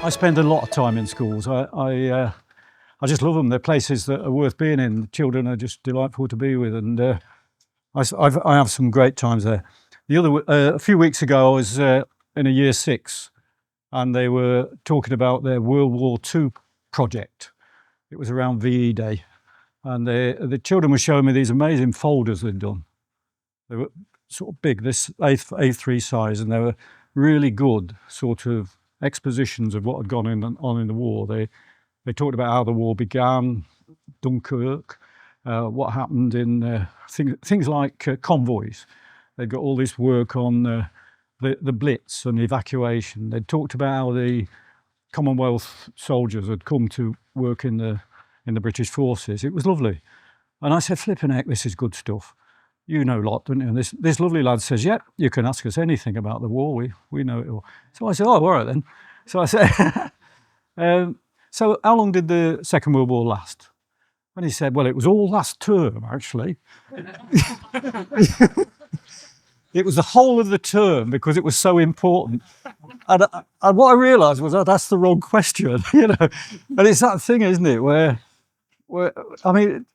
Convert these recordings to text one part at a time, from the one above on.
I spend a lot of time in schools. I just love them. They're places that are worth being in. The children are just delightful to be with, and I have some great times there. A few weeks ago, I was in a year 6, and they were talking about their World War II project. It was around VE Day, and the children were showing me these amazing folders they'd done. They were sort of big, this A3 size, and they were really good sort of expositions of what had gone on in the war. They talked about how the war began, Dunkirk, what happened in things like convoys. They got all this work on the Blitz and evacuation. They talked about how the Commonwealth soldiers had come to work in the British forces. It was lovely. And I said, flipping heck, this is good stuff. You know a lot, don't you? And this lovely lad says, yeah, you can ask us anything about the war. We know it all. So I said, oh, all right then. So I said, so how long did the Second World War last? And he said, well, it was all last term, actually. It was the whole of the term because it was so important. And what I realised was I'd asked the wrong question, you know. And it's that thing, isn't it, where I mean,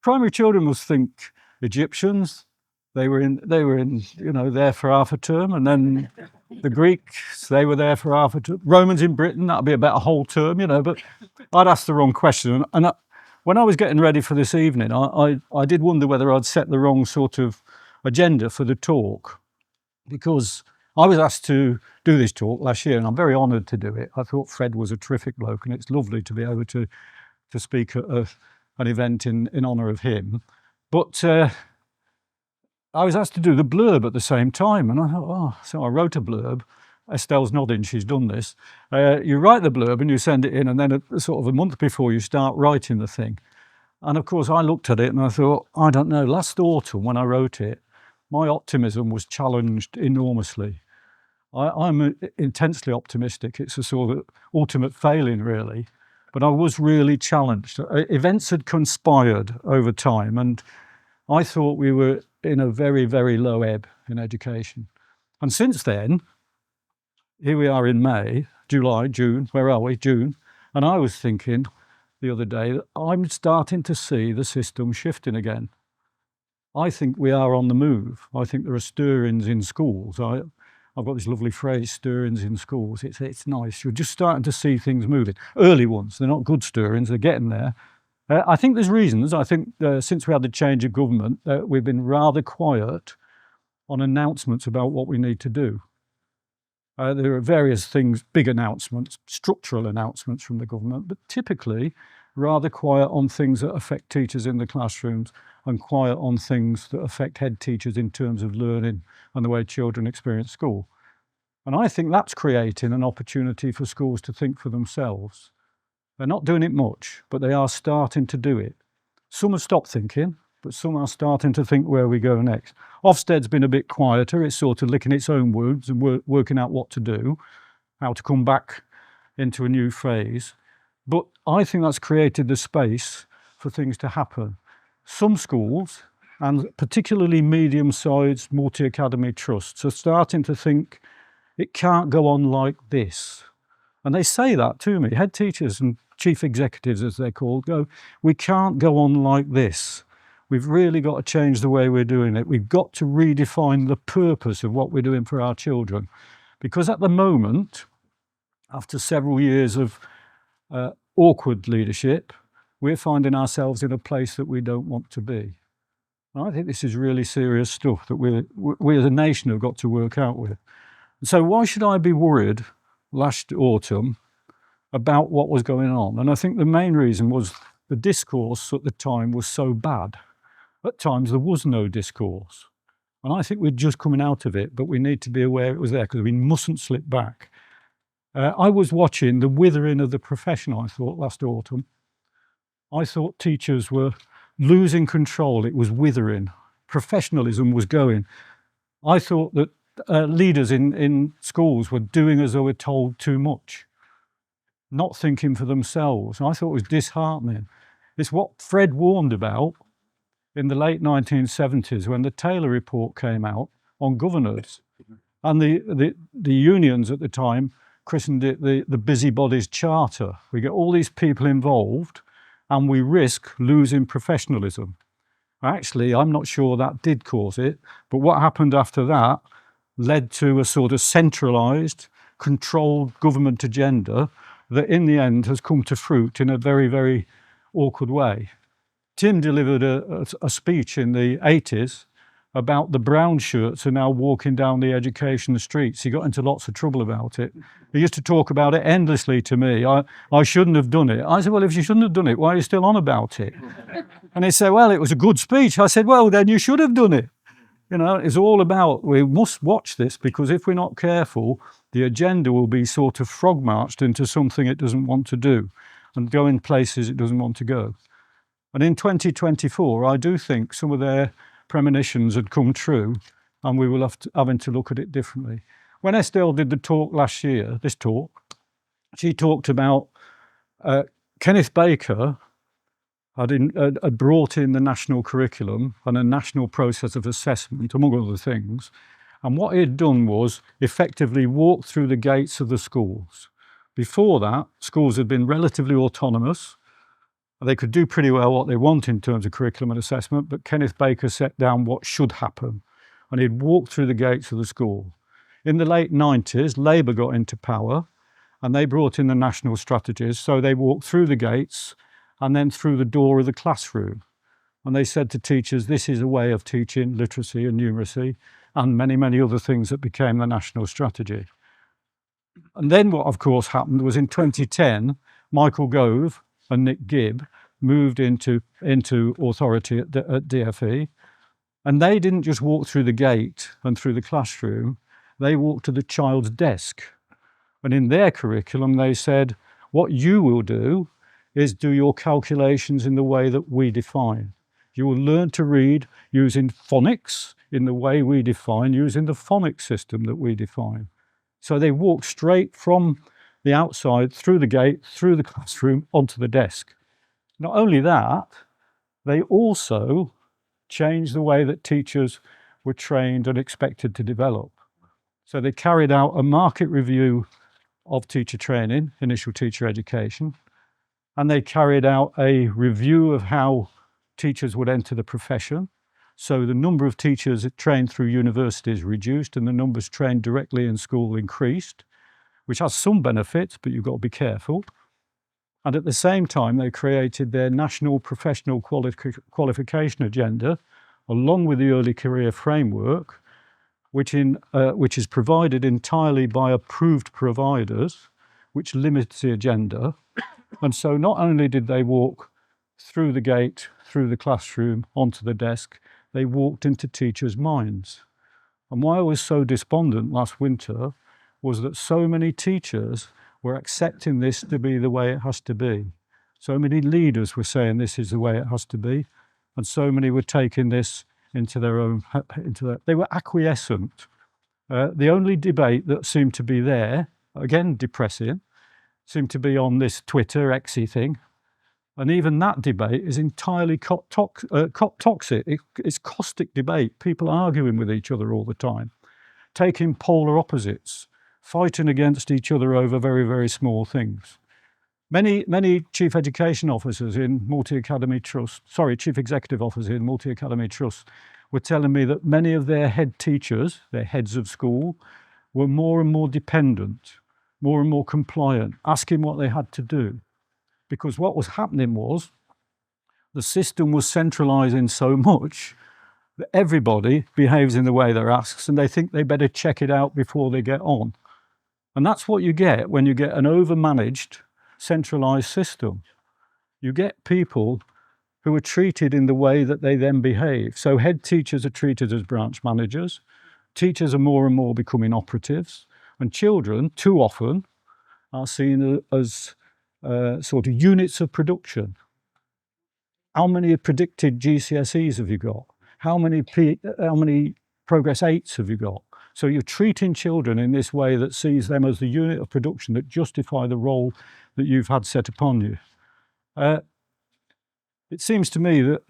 primary children must think Egyptians, they were in, you know, there for half a term, and then the Greeks, they were there for half a term. Romans in Britain, that'd be about a whole term, you know. But I'd asked the wrong question, and when I was getting ready for this evening, I did wonder whether I'd set the wrong sort of agenda for the talk, because I was asked to do this talk last year, and I'm very honoured to do it. I thought Fred was a terrific bloke, and it's lovely to be able to speak at an event in honour of him. But I was asked to do the blurb at the same time, and I thought, oh, so I wrote a blurb. Estelle's nodding, she's done this. You write the blurb and you send it in, and then sort of a month before you start writing the thing. And of course I looked at it and I thought, I don't know, last autumn when I wrote it, my optimism was challenged enormously. I'm intensely optimistic. It's a sort of ultimate failing, really. But I was really challenged. Events had conspired over time, and I thought we were in a very, very low ebb in education. And since then, here we are in May, July, June, where are we? June. And I was thinking the other day that I'm starting to see the system shifting again. I think we are on the move. I think there are stirrings in schools. I've got this lovely phrase, stirrings in schools. It's nice. You're just starting to see things moving. Early ones, they're not good stirrings, they're getting there. I think there's reasons. I think since we had the change of government, we've been rather quiet on announcements about what we need to do. There are various things, big announcements, structural announcements from the government, but typically rather quiet on things that affect teachers in the classrooms and quiet on things that affect head teachers in terms of learning and the way children experience school. And I think that's creating an opportunity for schools to think for themselves. They're not doing it much, but they are starting to do it. Some have stopped thinking, but some are starting to think where we go next. Ofsted's been a bit quieter. It's sort of licking its own wounds and working out what to do, how to come back into a new phase. But I think that's created the space for things to happen. Some schools, and particularly medium-sized multi-academy trusts, are starting to think it can't go on like this. And they say that to me. Head teachers and chief executives, as they're called, go, we can't go on like this. We've really got to change the way we're doing it. We've got to redefine the purpose of what we're doing for our children. Because at the moment, after several years of awkward leadership, we're finding ourselves in a place that we don't want to be. And I think this is really serious stuff that we as a nation have got to work out with. So why should I be worried last autumn about what was going on? And I think the main reason was the discourse at the time was so bad. At times there was no discourse. And I think we're just coming out of it, but we need to be aware it was there because we mustn't slip back. I was watching the withering of the profession, I thought, last autumn. I thought teachers were losing control. It was withering. Professionalism was going. I thought that leaders in schools were doing as they were told too much, not thinking for themselves. And I thought it was disheartening. It's what Fred warned about in the late 1970s when the Taylor report came out on governors. And the unions at the time christened it the Busybodies Charter. We get all these people involved and we risk losing professionalism. Actually, I'm not sure that did cause it, but what happened after that led to a sort of centralised, controlled government agenda that in the end has come to fruit in a very, very awkward way. Tim delivered a speech in the 80s about the brown shirts are now walking down the education streets. He got into lots of trouble about it. He used to talk about it endlessly to me. I shouldn't have done it. I said, well, if you shouldn't have done it, why are you still on about it? And he said, well, it was a good speech. I said, well, then you should have done it. You know, it's all about, we must watch this, because if we're not careful, the agenda will be sort of frog marched into something it doesn't want to do and go in places it doesn't want to go. And in 2024, I do think some of their premonitions had come true, and we will having to look at it differently. When Estelle did the talk last year, this talk, she talked about Kenneth Baker had brought in the national curriculum and a national process of assessment, among other things. And what he had done was effectively walk through the gates of the schools. Before that, schools had been relatively autonomous. They could do pretty well what they want in terms of curriculum and assessment, but Kenneth Baker set down what should happen, and he'd walked through the gates of the school. In the late 90s, Labour got into power, and they brought in the national strategies, so they walked through the gates and then through the door of the classroom. And they said to teachers, this is a way of teaching literacy and numeracy, and many, many other things that became the national strategy. And then what, of course, happened was in 2010, Michael Gove and Nick Gibb moved into authority at DFE, and they didn't just walk through the gate and through the classroom, they walked to the child's desk. And in their curriculum, they said, what you will do is do your calculations in the way that we define. You will learn to read using phonics in the way we define, using the phonics system that we define. So they walked straight from the outside, through the gate, through the classroom, onto the desk. Not only that, they also changed the way that teachers were trained and expected to develop. So they carried out a market review of teacher training, initial teacher education, and they carried out a review of how teachers would enter the profession. So the number of teachers trained through universities reduced and the numbers trained directly in school increased, which has some benefits, but you've got to be careful. And at the same time, they created their national professional qualification agenda, along with the early career framework, which is provided entirely by approved providers, which limits the agenda. And so not only did they walk through the gate, through the classroom, onto the desk, they walked into teachers' minds. And why I was so despondent last winter was that so many teachers were accepting this to be the way it has to be. So many leaders were saying this is the way it has to be, and so many were taking this into their own, they were acquiescent. The only debate that seemed to be there, again depressing, seemed to be on this Twitter, Xy thing, and even that debate is entirely toxic. It's caustic debate, people arguing with each other all the time, taking polar opposites, fighting against each other over very, very small things. Many chief education officers in multi-academy trusts, chief executive officers in multi-academy trusts were telling me that many of their head teachers, their heads of school, were more and more dependent, more and more compliant, asking what they had to do. Because what was happening was the system was centralising so much that everybody behaves in the way they're asked and they think they better check it out before they get on. And that's what you get when you get an overmanaged, centralised system. You get people who are treated in the way that they then behave. So head teachers are treated as branch managers, teachers are more and more becoming operatives, and children, too often, are seen as sort of units of production. How many predicted GCSEs have you got? How many Progress 8s have you got? So you're treating children in this way that sees them as the unit of production that justify the role that you've had set upon you. It seems to me that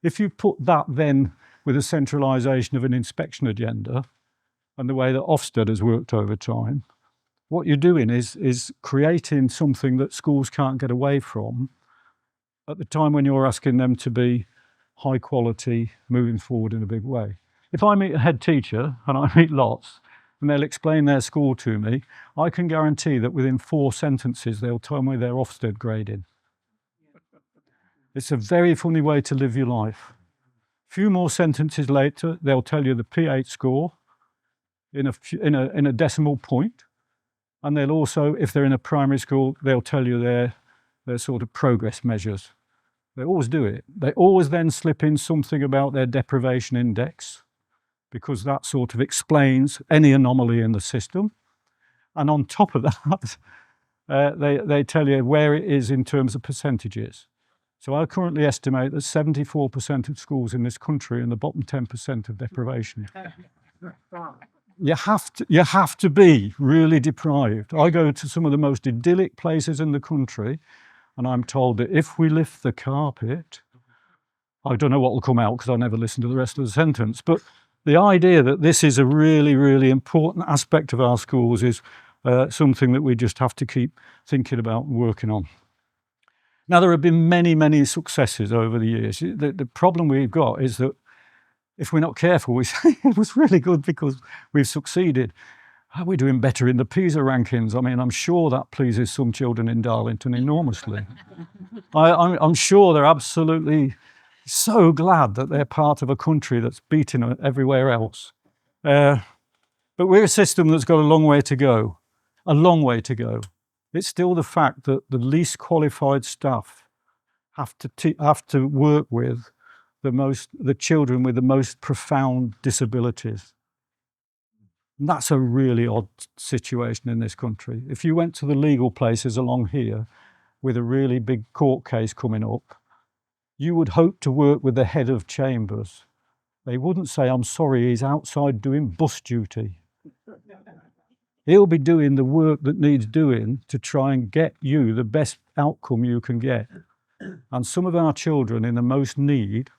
if you put that then with a centralisation of an inspection agenda and the way that Ofsted has worked over time, what you're doing is creating something that schools can't get away from at the time when you're asking them to be high quality, moving forward in a big way. If I meet a head teacher, and I meet lots, and they'll explain their school to me, I can guarantee that within 4 sentences, they'll tell me their Ofsted grading. It's a very funny way to live your life. A few more sentences later, they'll tell you the P8 score in a decimal point. And they'll also, if they're in a primary school, they'll tell you their sort of progress measures. They always do it. They always then slip in something about their deprivation index, because that sort of explains any anomaly in the system. And on top of that, they tell you where it is in terms of percentages. So I currently estimate that 74% of schools in this country are in the bottom 10% of deprivation. You have to be really deprived. I go to some of the most idyllic places in the country, and I'm told that if we lift the carpet, I don't know what will come out because I never listen to the rest of the sentence, but the idea that this is a really, really important aspect of our schools is something that we just have to keep thinking about and working on. Now, there have been many, many successes over the years. The problem we've got is that if we're not careful, we say it was really good because we've succeeded. Are we doing better in the PISA rankings? I mean, I'm sure that pleases some children in Darlington enormously. I'm sure they're absolutely so glad that they're part of a country that's beating everywhere else. But we're a system that's got a long way to go, a long way to go. It's still the fact that the least qualified staff have to work with the children with the most profound disabilities. And that's a really odd situation in this country. If you went to the legal places along here with a really big court case coming up, you would hope to work with the head of chambers. They wouldn't say, I'm sorry, he's outside doing bus duty. He'll be doing the work that needs doing to try and get you the best outcome you can get. And some of our children in the most need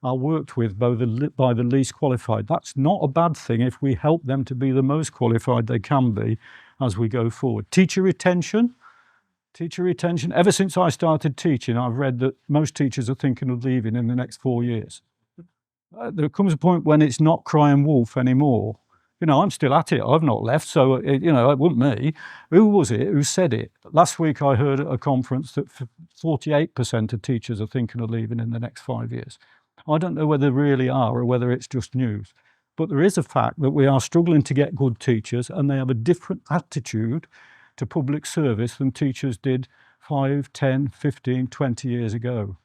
are worked with by the least qualified. That's not a bad thing if we help them to be the most qualified they can be as we go forward. Teacher retention. Ever since I started teaching, I've read that most teachers are thinking of leaving in the next 4 years. There comes a point when it's not crying wolf anymore. You know, I'm still at it. I've not left, so, it wasn't me. Who was it who said it? Last week I heard at a conference that 48% of teachers are thinking of leaving in the next 5 years. I don't know whether they really are or whether it's just news. But there is a fact that we are struggling to get good teachers, and they have a different attitude to public service than teachers did 5, 10, 15, 20 years ago.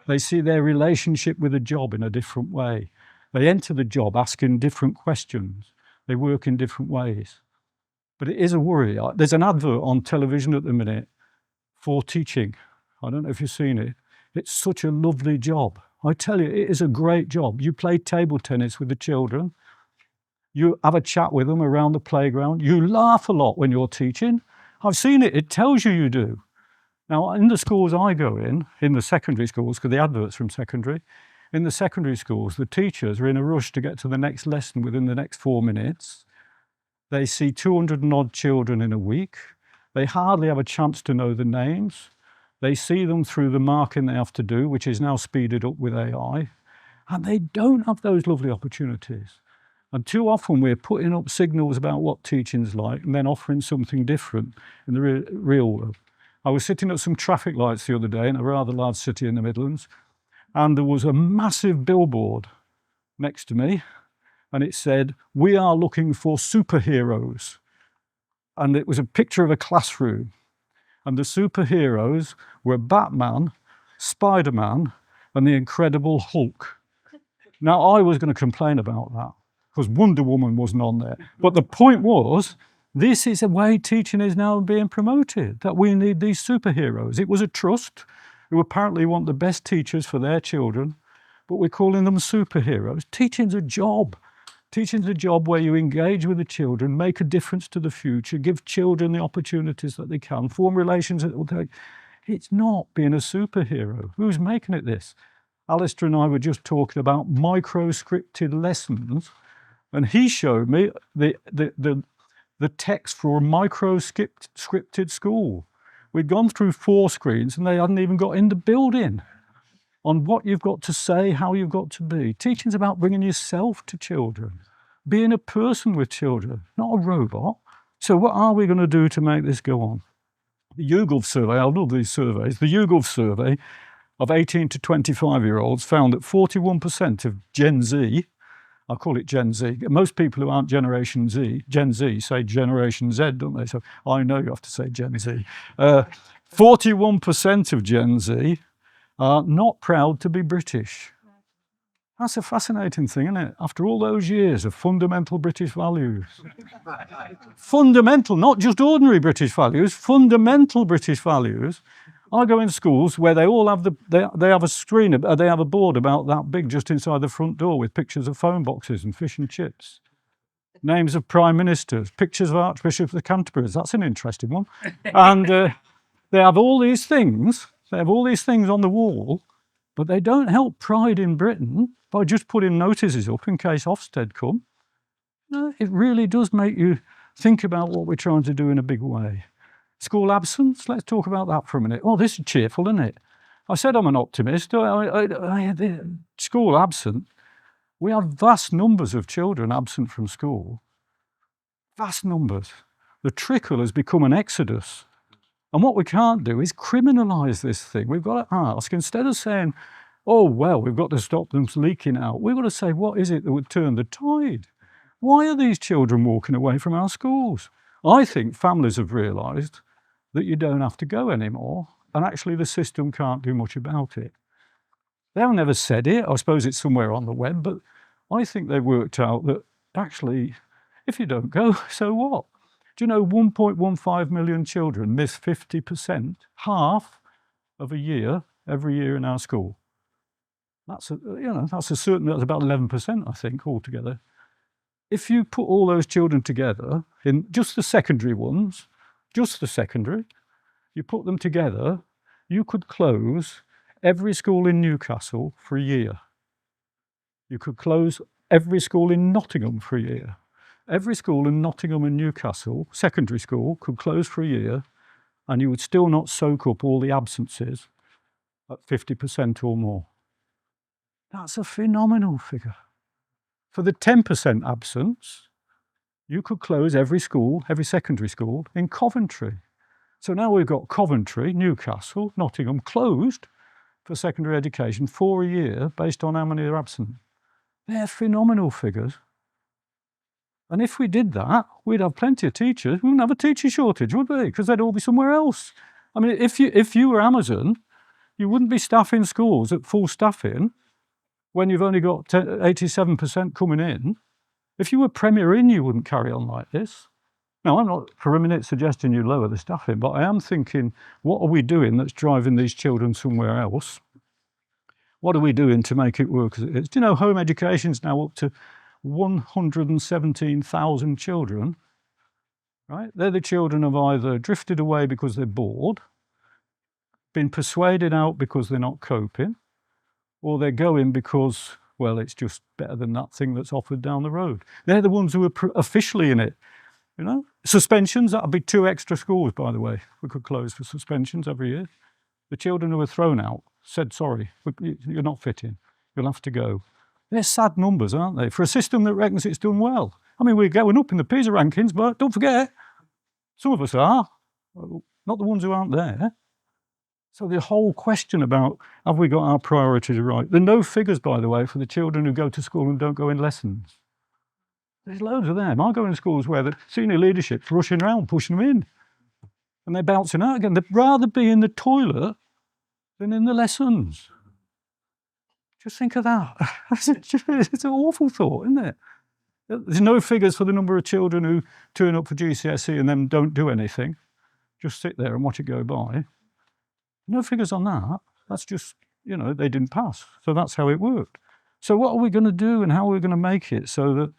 They see their relationship with a job in a different way. They enter the job asking different questions. They work in different ways. But it is a worry. There's an advert on television at the minute for teaching. I don't know if you've seen it. It's such a lovely job. I tell you, it is a great job. You play table tennis with the children. You have a chat with them around the playground. You laugh a lot when you're teaching. I've seen it. It tells you do. Now, in the schools I go in the secondary schools, because the advert's from secondary, in the secondary schools, the teachers are in a rush to get to the next lesson within the next 4 minutes. They see 200 and odd children in a week. They hardly have a chance to know the names. They see them through the marking they have to do, which is now speeded up with AI. And they don't have those lovely opportunities. And too often we're putting up signals about what teaching's like and then offering something different in the real world. I was sitting at some traffic lights the other day in a rather large city in the Midlands, and there was a massive billboard next to me, and it said, "We are looking for superheroes." And it was a picture of a classroom. And the superheroes were Batman, Spider-Man, and the Incredible Hulk. Now, I was going to complain about that because Wonder Woman wasn't on there. But the point was, this is the way teaching is now being promoted, that we need these superheroes. It was a trust who apparently want the best teachers for their children, but we're calling them superheroes. Teaching's a job. Teaching's a job where you engage with the children, make a difference to the future, give children the opportunities that they can, form relations that will take. It's not being a superhero. Who's making it this? Alistair and I were just talking about micro-scripted lessons, and he showed me the the text for a micro-scripted school. We'd gone through 4 screens and they hadn't even got in the building on what you've got to say, how you've got to be. Teaching's about bringing yourself to children, being a person with children, not a robot. So what are we going to do to make this go on? The YouGov survey, I love these surveys, the YouGov survey of 18 to 25-year-olds found that 41% of Gen Z, I call it Gen Z, most people who aren't Generation Z, Gen Z say Generation Z, don't they? So I know you have to say Gen Z. 41% of Gen Z are not proud to be British. That's a fascinating thing, isn't it? After all those years of fundamental British values. Fundamental, not just ordinary British values, fundamental British values. I go in schools where they all have they have a screen, they have a board about that big just inside the front door with pictures of phone boxes and fish and chips. Names of prime ministers, pictures of archbishops of Canterbury. That's an interesting one. And they have all these things. They have all these things on the wall, but they don't help pride in Britain by just putting notices up in case Ofsted come. No, it really does make you think about what we're trying to do in a big way. School absence, let's talk about that for a minute. Oh, this is cheerful, isn't it? I said I'm an optimist. School absent, we have vast numbers of children absent from school. Vast numbers. The trickle has become an exodus. And what we can't do is criminalise this thing. We've got to ask, instead of saying, oh, well, we've got to stop them leaking out, we've got to say, what is it that would turn the tide? Why are these children walking away from our schools? I think families have realised that you don't have to go anymore, and actually the system can't do much about it. They've never said it. I suppose it's somewhere on the web, but I think they've worked out that actually, if you don't go, so what? Do you know 1.15 million children miss 50%, half of a year, every year in our school? That's that's about 11%, I think, altogether. If you put all those children together in just the secondary ones, just the secondary, you put them together, you could close every school in Newcastle for a year. You could close every school in Nottingham for a year. Every school in Nottingham and Newcastle, secondary school, could close for a year, and you would still not soak up all the absences at 50% or more. That's a phenomenal figure. For the 10% absence, you could close every school, every secondary school in Coventry. So now we've got Coventry, Newcastle, Nottingham closed for secondary education for a year based on how many are absent. They're phenomenal figures. And if we did that, we'd have plenty of teachers. We wouldn't have a teacher shortage, would we? Because they'd all be somewhere else. I mean, if you were Amazon, you wouldn't be staffing schools at full staffing when you've only got 87% coming in. If you were Premier Inn, you wouldn't carry on like this. Now, I'm not for a minute suggesting you lower the staffing, but I am thinking, what are we doing that's driving these children somewhere else? What are we doing to make it work as it is? Do you know home education's now up to 117,000 children, right? They're the children who've either drifted away because they're bored, been persuaded out because they're not coping, or they're going because, well, it's just better than that thing that's offered down the road. They're the ones who are officially in it, you know? Suspensions, that'd be 2 extra schools, by the way. We could close for suspensions every year. The children who were thrown out said, sorry, you're not fitting, you'll have to go. They're sad numbers, aren't they? For a system that reckons it's done well. I mean, we're going up in the PISA rankings, but don't forget, some of us are, not the ones who aren't there. So the whole question about, have we got our priorities right? There are no figures, by the way, for the children who go to school and don't go in lessons. There's loads of them. I go in schools where the senior leadership's rushing around, pushing them in. And they're bouncing out again. They'd rather be in the toilet than in the lessons. Just think of that. It's an awful thought, isn't it? There's no figures for the number of children who turn up for GCSE and then don't do anything. Just sit there and watch it go by. No figures on that. That's just, they didn't pass. So that's how it worked. So what are we going to do and how are we going to make it so that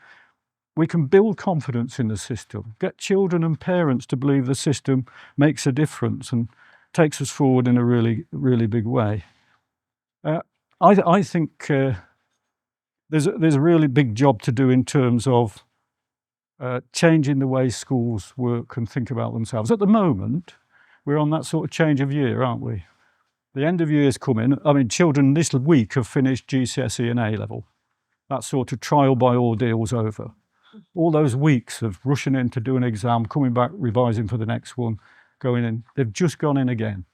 we can build confidence in the system, get children and parents to believe the system makes a difference and takes us forward in a really, really big way? I think there's a really big job to do in terms of changing the way schools work and think about themselves. At the moment, we're on that sort of change of year, aren't we? The end of year is coming. I mean, children this week have finished GCSE and A-level. That sort of trial by ordeal was over. All those weeks of rushing in to do an exam, coming back, revising for the next one, going in, they've just gone in again.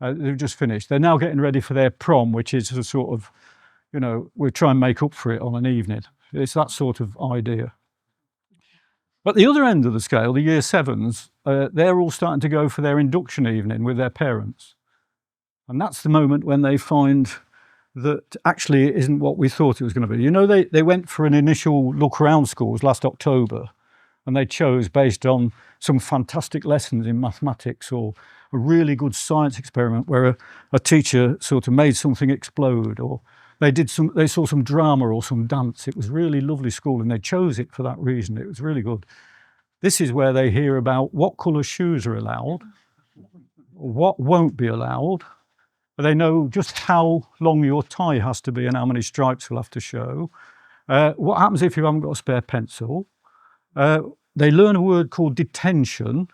They've just finished. They're now getting ready for their prom, which is a sort of, you know, we try and make up for it on an evening. It's that sort of idea. At the other end of the scale, the year sevens, they're all starting to go for their induction evening with their parents. And that's the moment when they find that actually it isn't what we thought it was going to be. You know, they went for an initial look around schools last October, and they chose based on some fantastic lessons in mathematics or a really good science experiment where a teacher sort of made something explode, or they saw some drama or some dance. It was really lovely school, and they chose it for that reason. It was really good. This is where they hear about what colour shoes are allowed, what won't be allowed. They know just how long your tie has to be and how many stripes you'll have to show. What happens if you haven't got a spare pencil? They learn a word called detention,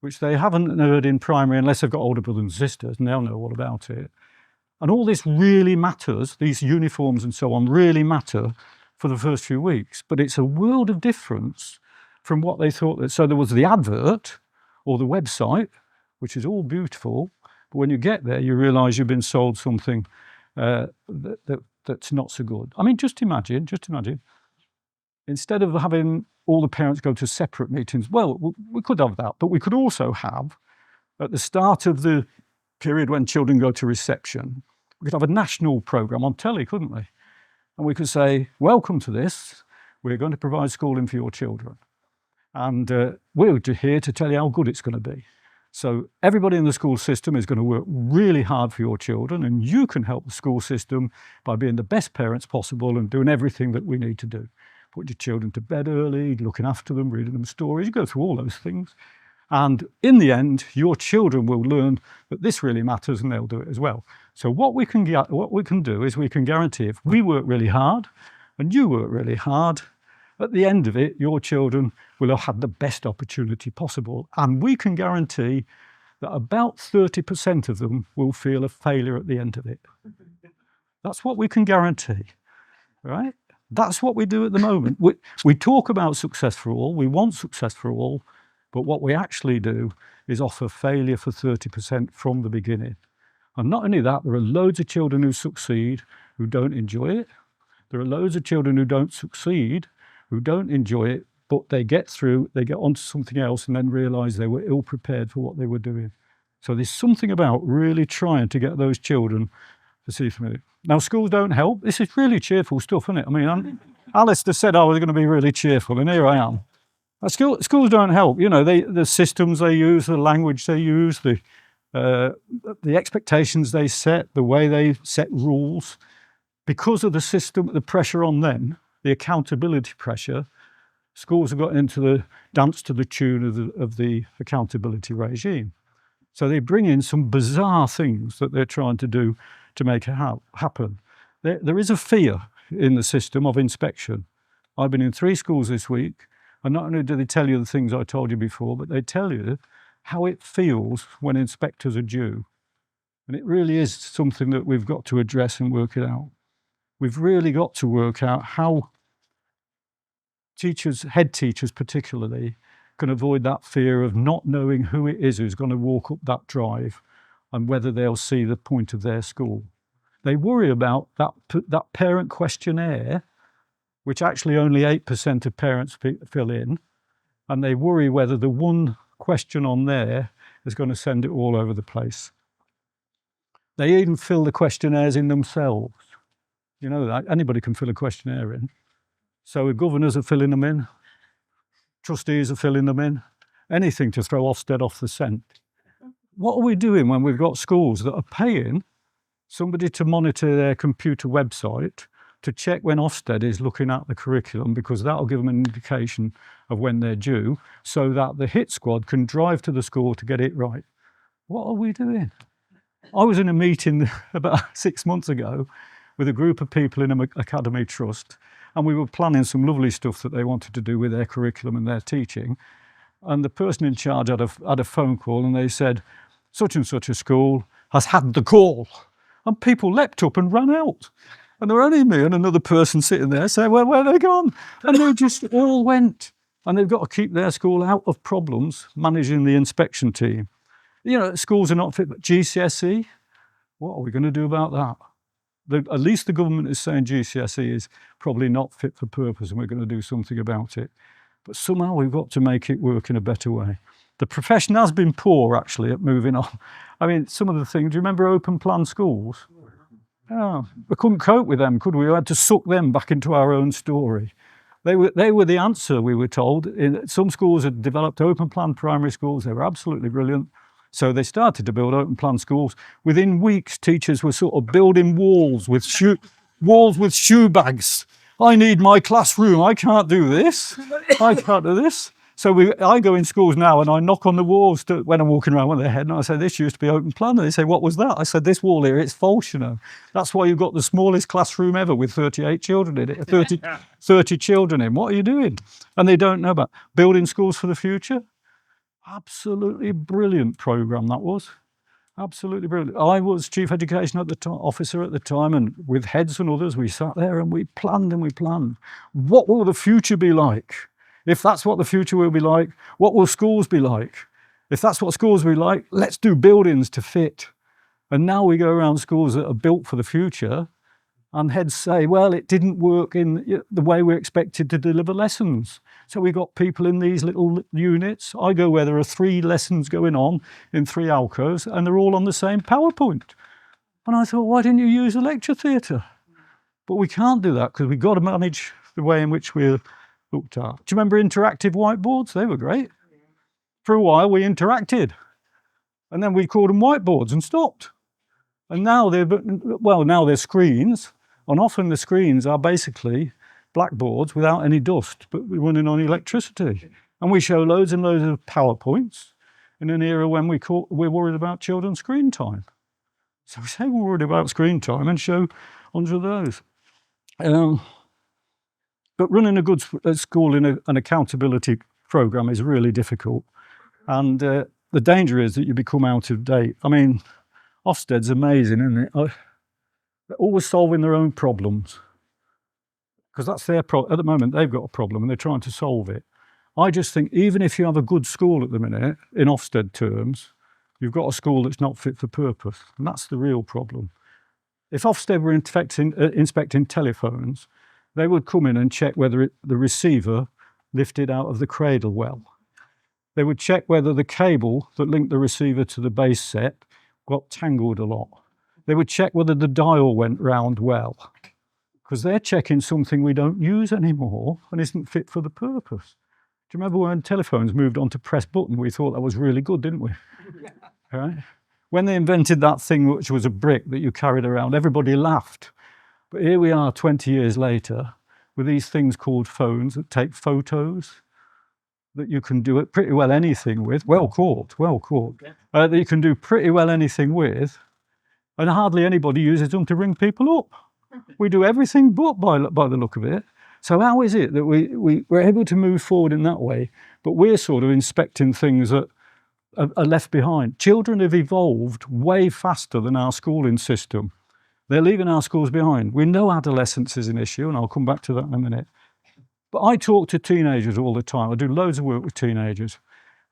which they haven't heard in primary unless they've got older brothers and sisters, and they'll know all about it. And all this really matters, these uniforms and so on really matter for the first few weeks, but it's a world of difference from what they thought. So there was the advert or the website, which is all beautiful, but when you get there, you realise you've been sold something that's not so good. I mean, just imagine, instead of having all the parents go to separate meetings, well, we could have that, but we could also have, at the start of the period when children go to reception, we could have a national programme on telly, couldn't we? And we could say, welcome to this, we're going to provide schooling for your children. And we're here to tell you how good it's going to be. So everybody in the school system is going to work really hard for your children, and you can help the school system by being the best parents possible and doing everything that we need to do. Put your children to bed early, looking after them, reading them stories, you go through all those things. And in the end, your children will learn that this really matters, and they'll do it as well. So what we can do is we can guarantee if we work really hard and you work really hard, at the end of it, your children will have had the best opportunity possible. And we can guarantee that about 30% of them will feel a failure at the end of it. That's what we can guarantee, right? That's what we do at the moment. We talk about success for all, we want success for all, but what we actually do is offer failure for 30% from the beginning. And not only that, there are loads of children who succeed who don't enjoy it. There are loads of children who don't succeed, who don't enjoy it, but they get through, they get onto something else and then realise they were ill prepared for what they were doing. So there's something about really trying to get those children to see through it. Now, schools don't help. This is really cheerful stuff, isn't it? I mean, Alistair said I was going to be really cheerful, and here I am. Schools don't help. You know, the systems they use, the language they use, the expectations they set, the way they set rules. Because of the system, the pressure on them, the accountability pressure, schools have got into the dance to the tune of the accountability regime. So they bring in some bizarre things that they're trying to do to make it happen. There is a fear in the system of inspection. I've been in 3 schools this week, and not only do they tell you the things I told you before, but they tell you how it feels when inspectors are due. And it really is something that we've got to address and work it out. We've really got to work out how teachers, head teachers particularly, can avoid that fear of not knowing who it is who's going to walk up that drive and whether they'll see the point of their school. They worry about that parent questionnaire, which actually only 8% of parents fill in, and they worry whether the one question on there is going to send it all over the place. They even fill the questionnaires in themselves. You know that anybody can fill a questionnaire in. So governors are filling them in, trustees are filling them in, anything to throw Ofsted off the scent. What are we doing when we've got schools that are paying somebody to monitor their computer website to check when Ofsted is looking at the curriculum, because that'll give them an indication of when they're due, so that the hit squad can drive to the school to get it right? What are we doing? I was in a meeting about 6 months ago, with a group of people in an academy trust, and we were planning some lovely stuff that they wanted to do with their curriculum and their teaching. And the person in charge had a phone call, and they said, such and such a school has had the call. And people leapt up and ran out. And there were only me and another person sitting there saying, well, where are they gone? And they just all went. And they've got to keep their school out of problems, managing the inspection team. You know, schools are not fit, but GCSE, what are we going to do about that? At least the government is saying GCSE is probably not fit for purpose, and we're going to do something about it. But somehow we've got to make it work in a better way. The profession has been poor, actually, at moving on. I mean, some of the things, do you remember open plan schools? Yeah, we couldn't cope with them, could we? We had to suck them back into our own story. They were the answer, we were told. Some schools had developed open plan primary schools. They were absolutely brilliant. So they started to build open plan schools. Within weeks, teachers were sort of building walls with shoe bags. I need my classroom. I can't do this. I can't do this. So I go in schools now and I knock on the walls when I'm walking around with their head, and I say, this used to be open plan. And they say, what was that? I said, this wall here, it's false, you know. That's why you've got the smallest classroom ever with 38 children in it, 30 children in. What are you doing? And they don't know about building schools for the future. Absolutely brilliant programme that was. Absolutely brilliant. I was chief education officer at the time, and with heads and others, we sat there and we planned and we planned. What will the future be like? If that's what the future will be like, what will schools be like? If that's what schools will be like, let's do buildings to fit. And now we go around schools that are built for the future, and heads say, well, it didn't work in the way we're expected to deliver lessons. So we got people in these little units. I go where there are 3 lessons going on in 3 alcoves, and they're all on the same PowerPoint. And I thought, why didn't you use a lecture theatre? But we can't do that because we've got to manage the way in which we're looked at. Do you remember interactive whiteboards? They were great. For a while, we interacted. And then we called them whiteboards and stopped. And now they're screens. And often the screens are basically blackboards without any dust, but we're running on electricity. And we show loads and loads of PowerPoints in an era when we're worried about children's screen time. So we say we're worried about screen time and show hundreds of those. But running a good school in an accountability programme is really difficult. And the danger is that you become out of date. I mean, Ofsted's amazing, isn't it? They're always solving their own problems, because that's their problem. At the moment, they've got a problem and they're trying to solve it. I just think even if you have a good school at the minute, in Ofsted terms, you've got a school that's not fit for purpose. And that's the real problem. If Ofsted were inspecting telephones, they would come in and check whether the receiver lifted out of the cradle well. They would check whether the cable that linked the receiver to the base set got tangled a lot. They would check whether the dial went round well, because they're checking something we don't use anymore and isn't fit for the purpose. Do you remember when telephones moved on to press button? We thought that was really good, didn't we? Right? When they invented that thing which was a brick that you carried around, everybody laughed. But here we are 20 years later with these things called phones that take photos, that you can do it pretty well anything with. Well caught. That you can do pretty well anything with, and hardly anybody uses them to ring people up. We do everything but by the look of it. So how is it that we're able to move forward in that way, but we're sort of inspecting things that are left behind? Children have evolved way faster than our schooling system. They're leaving our schools behind. We know adolescence is an issue, and I'll come back to that in a minute. But I talk to teenagers all the time. I do loads of work with teenagers,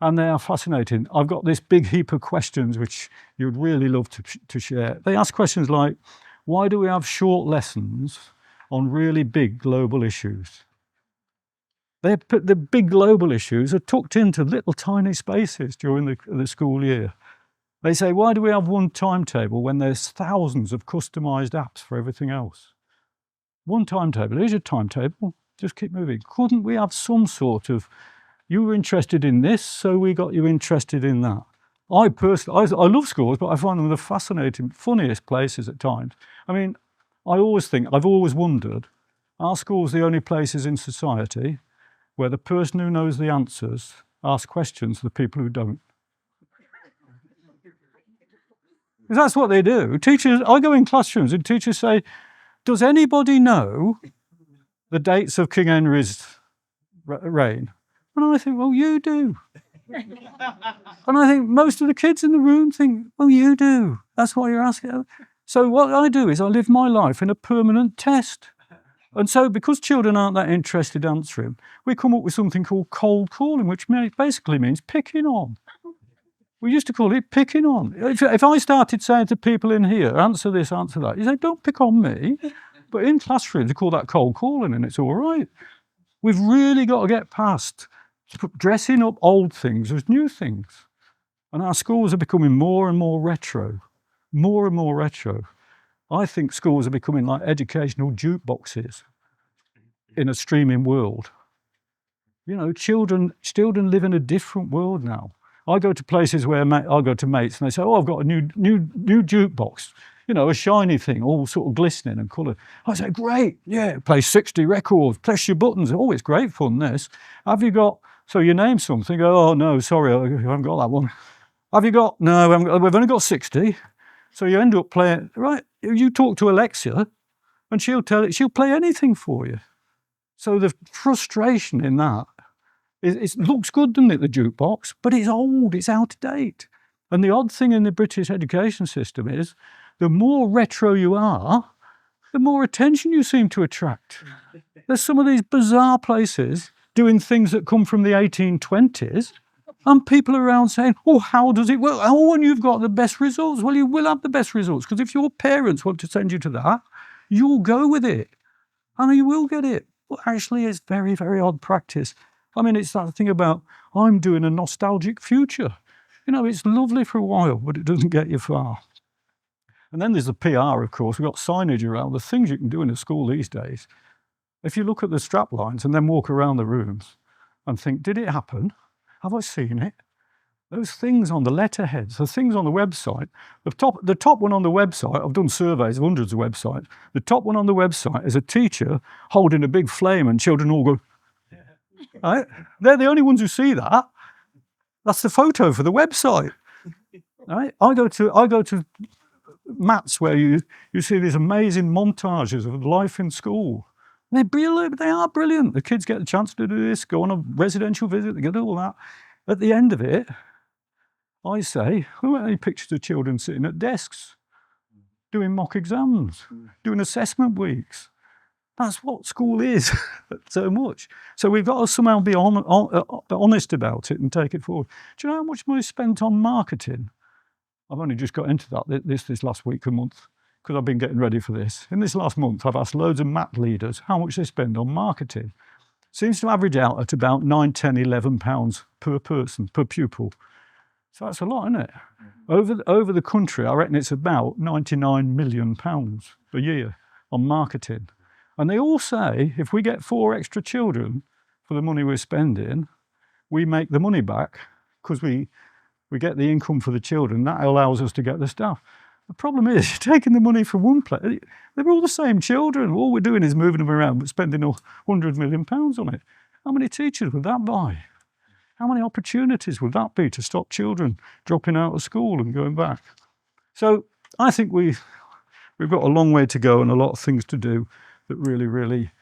and they are fascinating. I've got this big heap of questions which you'd really love to share. They ask questions like, why do we have short lessons on really big global issues? The big global issues are tucked into little tiny spaces during the school year. They say, why do we have one timetable when there's thousands of customised apps for everything else? One timetable, here's your timetable, just keep moving. Couldn't we have some sort of, you were interested in this, so we got you interested in that? I personally, I love schools, but I find them the fascinating, funniest places at times. I mean, I've always wondered, are schools the only places in society where the person who knows the answers asks questions to the people who don't? Because that's what they do. Teachers, I go in classrooms and teachers say, Does anybody know the dates of King Henry's reign? And I think, well, you do. And I think most of the kids in the room think, well, you do. That's why you're asking. So what I do is I live my life in a permanent test. And so because children aren't that interested answering, we come up with something called cold calling, which basically means picking on. We used to call it picking on. If I started saying to people in here, answer this, answer that, you say, don't pick on me. But in classrooms, they call that cold calling, and it's all right. We've really got to get past dressing up old things as new things. And our schools are becoming more and more retro, more and more retro. I think schools are becoming like educational jukeboxes in a streaming world. You know, children live in a different world now. I go to places where I go to mates and they say, oh, I've got a new jukebox, you know, a shiny thing, all sort of glistening and coloured. I say, great, yeah, it plays 60 records, press your buttons. Oh, it's great fun, this. Have you got, so you name something, go, oh, no, sorry, I haven't got that one. Have you got, no, we've only got 60. So you end up playing, right, you talk to Alexia and she'll play anything for you. So the frustration in that, it looks good, doesn't it, the jukebox, but it's old, it's out of date. And the odd thing in the British education system is the more retro you are, the more attention you seem to attract. There's some of these bizarre places doing things that come from the 1820s, and people are around saying, oh, how does it work? Oh, and you've got the best results. Well, you will have the best results, because if your parents want to send you to that, you'll go with it, and you will get it. But actually, it's very, very odd practice. I mean, it's that thing about, I'm doing a nostalgic future. You know, it's lovely for a while, but it doesn't get you far. And then there's the PR, of course. We've got signage around, the things you can do in a school these days. If you look at the strap lines and then walk around the rooms and think, did it happen? Have I seen it? Those things on the letterheads, the things on the website, the top one on the website, I've done surveys of hundreds of websites, the top one on the website is a teacher holding a big flame and children all go, right? They're the only ones who see that. That's the photo for the website. Right? I go to mats where you see these amazing montages of life in school. They're brilliant. They are brilliant. The kids get the chance to do this, go on a residential visit, they get all that. At the end of it, I say, who are any pictures of children sitting at desks, doing mock exams, doing assessment weeks? That's what school is so much. So we've got to somehow be honest about it and take it forward. Do you know how much money is spent on marketing? I've only just got into that this last week, a month, because I've been getting ready for this. In this last month, I've asked loads of MAT leaders how much they spend on marketing. Seems to average out at about £9, £10, £11 per person, per pupil. So that's a lot, isn't it? Over the country, I reckon it's about £99 million a year on marketing. And they all say, if we get 4 extra children for the money we're spending, we make the money back because we get the income for the children. That allows us to get the staff. The problem is, you're taking the money from one place. They're all the same children. All we're doing is moving them around, but spending £100 million on it. How many teachers would that buy? How many opportunities would that be to stop children dropping out of school and going back? So I think we've got a long way to go and a lot of things to do that really, really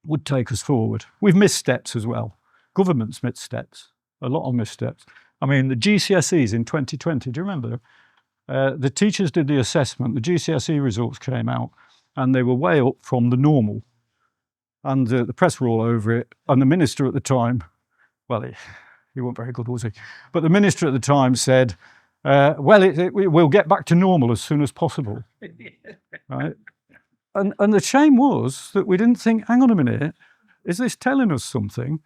would take us forward. We've missed steps as well. Government's missed steps, a lot of missteps. I mean, the GCSEs in 2020, do you remember? The teachers did the assessment, the GCSE results came out, and they were way up from the normal. And the press were all over it. And the minister at the time, well, he wasn't very good, was he? But the minister at the time said, we'll get back to normal as soon as possible. Right? And the shame was that we didn't think, hang on a minute, is this telling us something?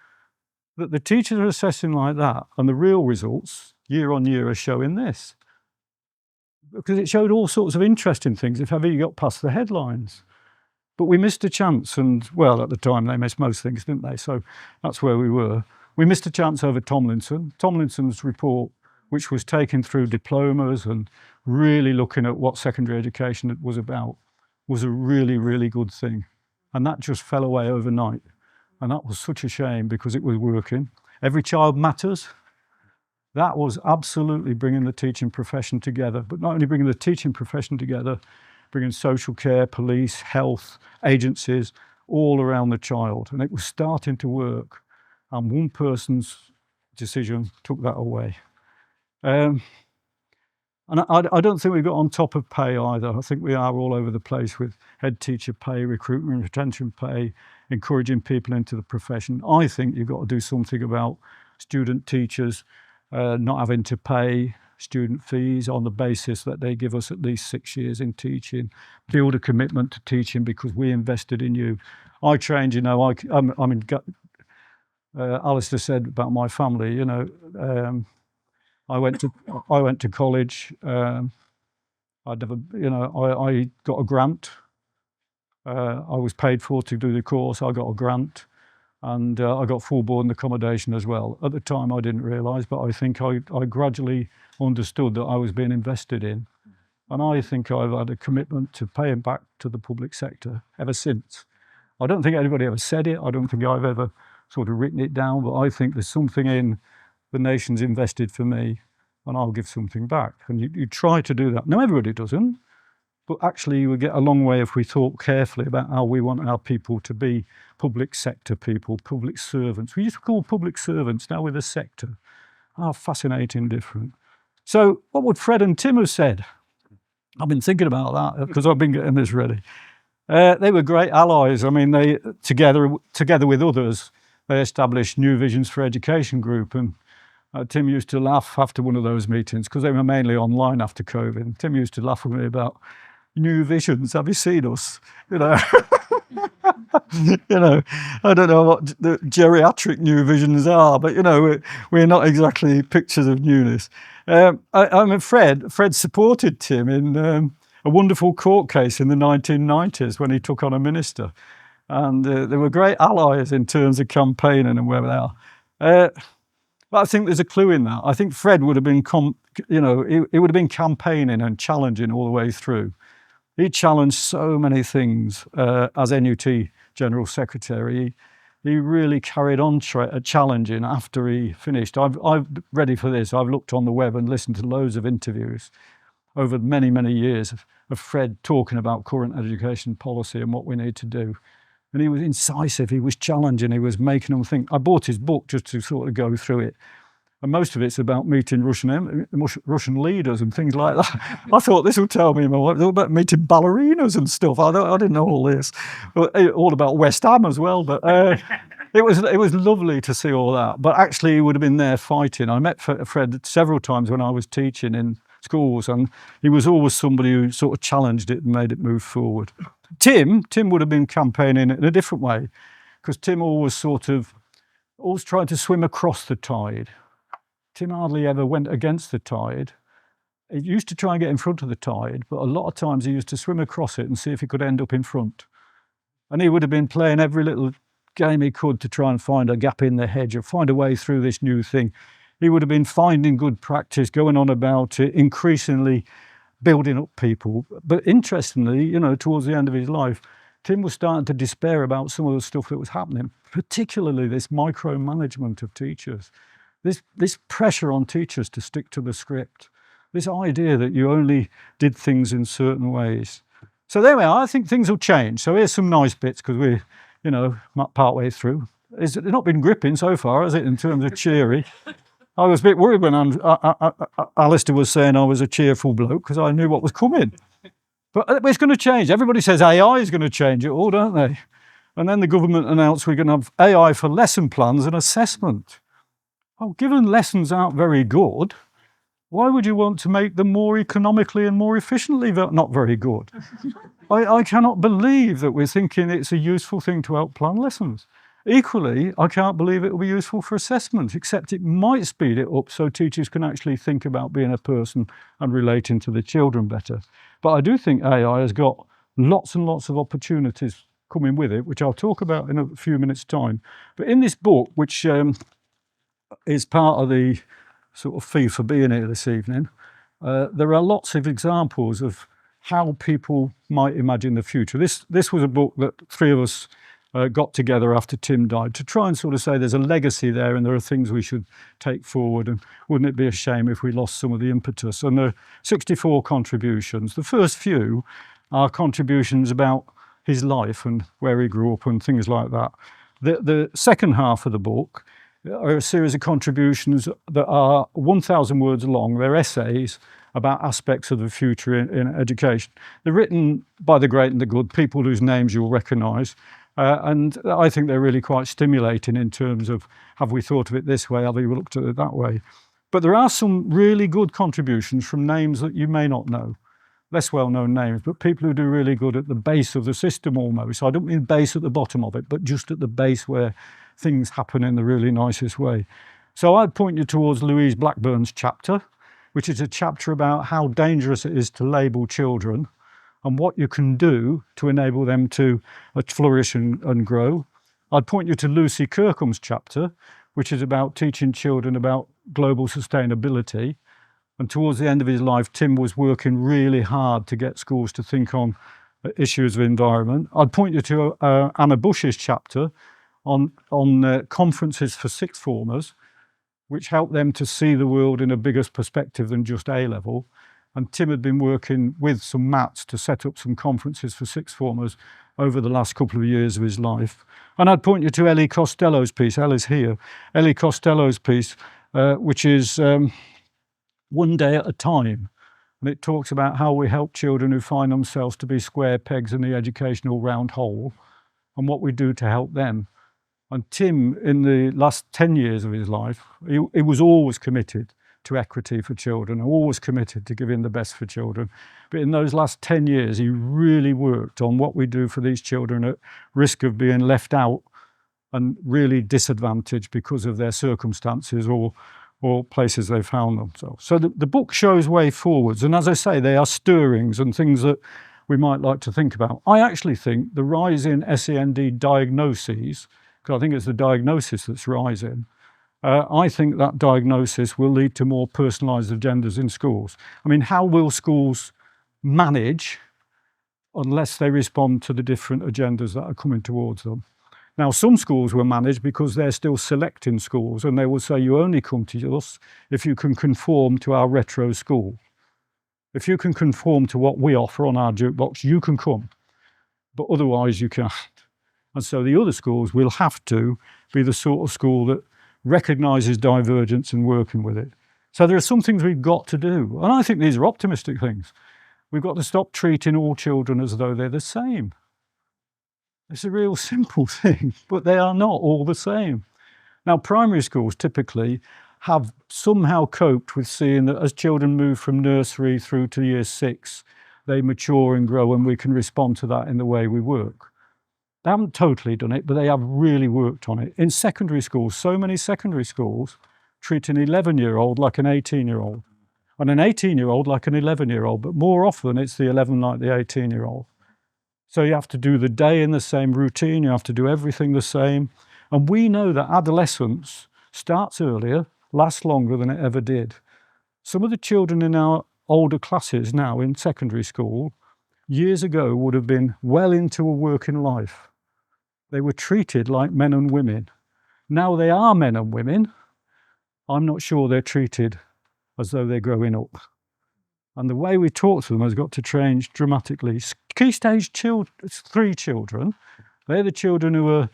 That the teachers are assessing like that, and the real results, year on year, are showing this. Because it showed all sorts of interesting things if ever you got past the headlines. But we missed a chance, and, well, at the time they missed most things, didn't they? So that's where we were. We missed a chance over Tomlinson. Tomlinson's report, which was taken through diplomas and really looking at what secondary education was about, was a really, really good thing. And that just fell away overnight. And that was such a shame because it was working. Every Child Matters. That was absolutely bringing the teaching profession together, but not only bringing the teaching profession together, bringing social care, police, health, agencies, all around the child. And it was starting to work. And one person's decision took that away. And I don't think we got on top of pay either. I think we are all over the place with head teacher pay, recruitment and retention pay, encouraging people into the profession. I think you've got to do something about student teachers not having to pay student fees on the basis that they give us at least 6 years in teaching, build a commitment to teaching because we invested in you. I trained, Alistair said about my family, I went to college. I got a grant. I was paid for to do the course. I got a grant, and I got full board and accommodation as well. At the time, I didn't realise, but I think I gradually understood that I was being invested in, and I think I've had a commitment to paying back to the public sector ever since. I don't think anybody ever said it. I don't think I've ever sort of written it down, but I think there's something in the nation's invested for me, and I'll give something back. And you try to do that. Now, everybody doesn't, but actually you would get a long way if we thought carefully about how we want our people to be public sector people, public servants. We used to call public servants, now we're the sector. How fascinating different. So what would Fred and Tim have said? I've been thinking about that because I've been getting this ready. They were great allies. I mean, they together with others, they established New Visions for Education group, and Tim used to laugh after one of those meetings because they were mainly online after COVID. Tim used to laugh with me about New Visions. Have you seen us? You know, I don't know what the geriatric New Visions are, but we're not exactly pictures of newness. Fred supported Tim in a wonderful court case in the 1990s when he took on a minister, and they were great allies in terms of campaigning and where they are. But I think there's a clue in that. I think Fred would have been, he would have been campaigning and challenging all the way through. He challenged so many things as NUT General Secretary. He really carried on challenging after he finished. I've ready for this. I've looked on the web and listened to loads of interviews over many, many years of Fred talking about current education policy and what we need to do. And he was incisive, he was challenging, he was making them think. I bought his book just to sort of go through it. And most of it's about meeting Russian leaders and things like that. I thought this will tell me more about meeting ballerinas and stuff. I didn't know all this. All about West Ham as well. But it was lovely to see all that. But actually, he would have been there fighting. I met Fred several times when I was teaching in schools, and he was always somebody who sort of challenged it and made it move forward. Tim would have been campaigning in a different way, because Tim always tried to swim across the tide. Tim hardly ever went against the tide. He used to try and get in front of the tide, but a lot of times he used to swim across it and see if he could end up in front. And he would have been playing every little game he could to try and find a gap in the hedge or find a way through this new thing. He would have been finding good practice, going on about it, increasingly building up people. But interestingly, towards the end of his life, Tim was starting to despair about some of the stuff that was happening, particularly this micromanagement of teachers, this pressure on teachers to stick to the script, this idea that you only did things in certain ways. So there we are. I think things will change. So here's some nice bits because we're, part way through. It's not been gripping so far, has it, in terms of cheery? I was a bit worried when Alistair was saying I was a cheerful bloke because I knew what was coming. But it's going to change. Everybody says AI is going to change it all, don't they? And then the government announced we're going to have AI for lesson plans and assessment. Well, given lessons aren't very good, why would you want to make them more economically and more efficiently not very good? I cannot believe that we're thinking it's a useful thing to outplan lessons. Equally, I can't believe it will be useful for assessment, except it might speed it up so teachers can actually think about being a person and relating to the children better. But I do think AI has got lots and lots of opportunities coming with it, which I'll talk about in a few minutes' time. But in this book, which is part of the sort of fee for being here this evening, there are lots of examples of how people might imagine the future. This was a book that three of us got together after Tim died to try and sort of say there's a legacy there and there are things we should take forward, and wouldn't it be a shame if we lost some of the impetus. And there are 64 contributions. The first few are contributions about his life and where he grew up and things like that. The second half of the book are a series of contributions that are 1,000 words long. They're essays about aspects of the future in education. They're written by the great and the good, people whose names you'll recognise. And I think they're really quite stimulating in terms of, have we thought of it this way, have we looked at it that way? But there are some really good contributions from names that you may not know, less well-known names, but people who do really good at the base of the system almost. I don't mean base at the bottom of it, but just at the base where things happen in the really nicest way. So I'd point you towards Louise Blackburn's chapter, which is a chapter about how dangerous it is to label children and what you can do to enable them to flourish and grow. I'd point you to Lucy Kirkham's chapter, which is about teaching children about global sustainability. And towards the end of his life, Tim was working really hard to get schools to think on issues of environment. I'd point you to Anna Bush's chapter on conferences for sixth formers, which helped them to see the world in a bigger perspective than just A-level. And Tim had been working with some mats to set up some conferences for sixth formers over the last couple of years of his life. And I'd point you to Ellie Costello's piece, Ellie's here, Ellie Costello's piece, which is One Day at a Time. And it talks about how we help children who find themselves to be square pegs in the educational round hole and what we do to help them. And Tim, in the last 10 years of his life, he was always committed to equity for children, always committed to giving the best for children. But in those last 10 years, he really worked on what we do for these children at risk of being left out and really disadvantaged because of their circumstances or places they found themselves. So the book shows way forwards. And as I say, they are stirrings and things that we might like to think about. I actually think the rise in SEND diagnoses, because I think it's the diagnosis that's rising, I think that diagnosis will lead to more personalised agendas in schools. I mean, how will schools manage unless they respond to the different agendas that are coming towards them? Now, some schools will manage because they're still selecting schools, and they will say, you only come to us if you can conform to our retro school. If you can conform to what we offer on our jukebox, you can come, but otherwise you can't. And so the other schools will have to be the sort of school that recognises divergence and working with it. So there are some things we've got to do. And I think these are optimistic things. We've got to stop treating all children as though they're the same. It's a real simple thing, but they are not all the same. Now, primary schools typically have somehow coped with seeing that as children move from nursery through to year 6, they mature and grow, and we can respond to that in the way we work. They haven't totally done it, but they have really worked on it. In secondary schools, so many secondary schools treat an 11-year-old like an 18-year-old, and an 18-year-old like an 11-year-old, but more often it's the 11 like the 18-year-old. So you have to do the day in the same routine, you have to do everything the same. And we know that adolescence starts earlier, lasts longer than it ever did. Some of the children in our older classes now in secondary school, years ago would have been well into a working life. They were treated like men and women. Now they are men and women. I'm not sure they're treated as though they're growing up. And the way we talk to them has got to change dramatically. Key stage 3 children, they're the children who are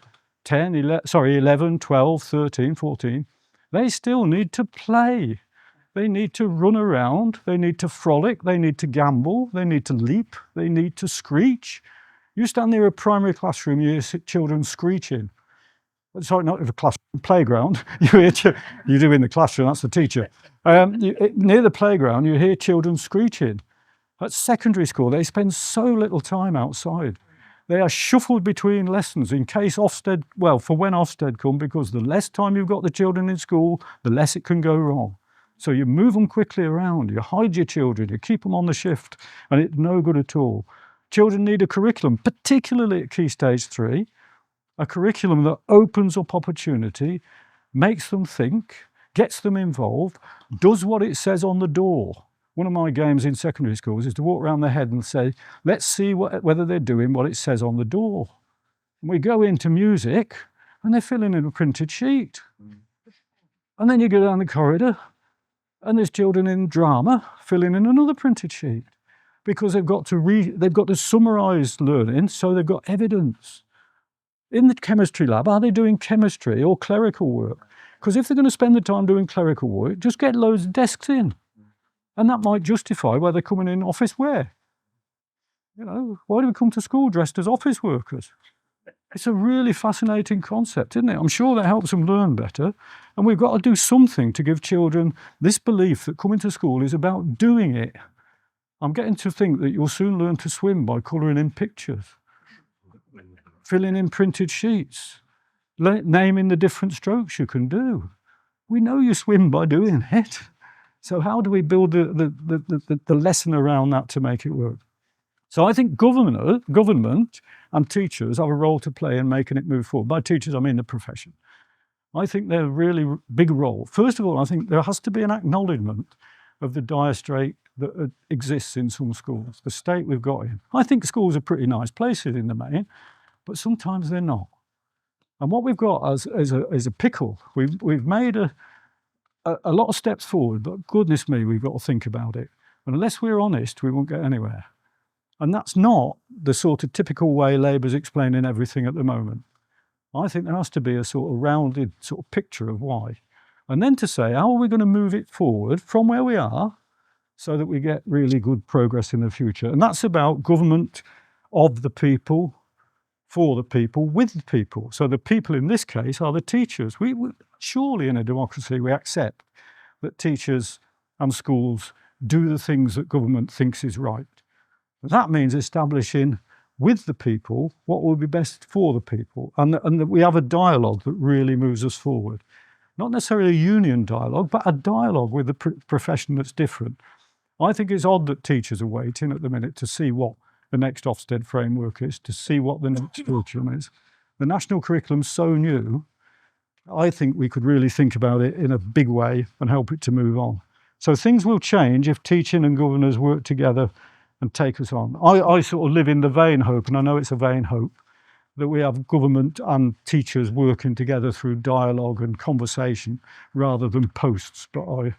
11, 12, 13, 14. They still need to play. They need to run around. They need to frolic. They need to gamble. They need to leap. They need to screech. You stand near a primary classroom, you hear children screeching. Sorry, not in the classroom, playground. You do in the classroom, that's the teacher. Near the playground, you hear children screeching. At secondary school, they spend so little time outside. They are shuffled between lessons in case Ofsted, well, for when Ofsted come, because the less time you've got the children in school, the less it can go wrong. So you move them quickly around, you hide your children, you keep them on the shift, and it's no good at all. Children need a curriculum, particularly at Key Stage 3, a curriculum that opens up opportunity, makes them think, gets them involved, does what it says on the door. One of my games in secondary schools is to walk around their head and say, let's see whether they're doing what it says on the door. And we go into music and they're filling in a printed sheet. And then you go down the corridor and there's children in drama filling in another printed sheet. because they've got to summarise learning, so they've got evidence. In the chemistry lab, are they doing chemistry or clerical work? Because if they're going to spend the time doing clerical work, just get loads of desks in. And that might justify why they're coming in office wear. You know, why do we come to school dressed as office workers? It's a really fascinating concept, isn't it? I'm sure that helps them learn better. And we've got to do something to give children this belief that coming to school is about doing it. I'm getting to think that you'll soon learn to swim by colouring in pictures, filling in printed sheets, naming the different strokes you can do. We know you swim by doing it. So how do we build the lesson around that to make it work? So I think government and teachers have a role to play in making it move forward. By teachers, I mean the profession. I think they're a really big role. First of all, I think there has to be an acknowledgement of the dire strait that exists in some schools, the state we've got in. I think schools are pretty nice places in the main, but sometimes they're not. And what we've got as a pickle, we've made a lot of steps forward, but goodness me, we've got to think about it. And unless we're honest, we won't get anywhere. And that's not the sort of typical way Labour's explaining everything at the moment. I think there has to be a sort of rounded sort of picture of why. And then to say, how are we going to move it forward from where we are so that we get really good progress in the future? And that's about government of the people, for the people, with the people. So the people in this case are the teachers. Surely in a democracy we accept that teachers and schools do the things that government thinks is right. That means establishing with the people what will be best for the people, and that we have a dialogue that really moves us forward. Not necessarily a union dialogue, but a dialogue with the profession that's different. I think it's odd that teachers are waiting at the minute to see what the next Ofsted framework is, to see what the next curriculum is. The national curriculum's so new, I think we could really think about it in a big way and help it to move on. So things will change if teaching and governors work together and take us on. I sort of live in the vain hope, and I know it's a vain hope, that we have government and teachers working together through dialogue and conversation rather than posts. But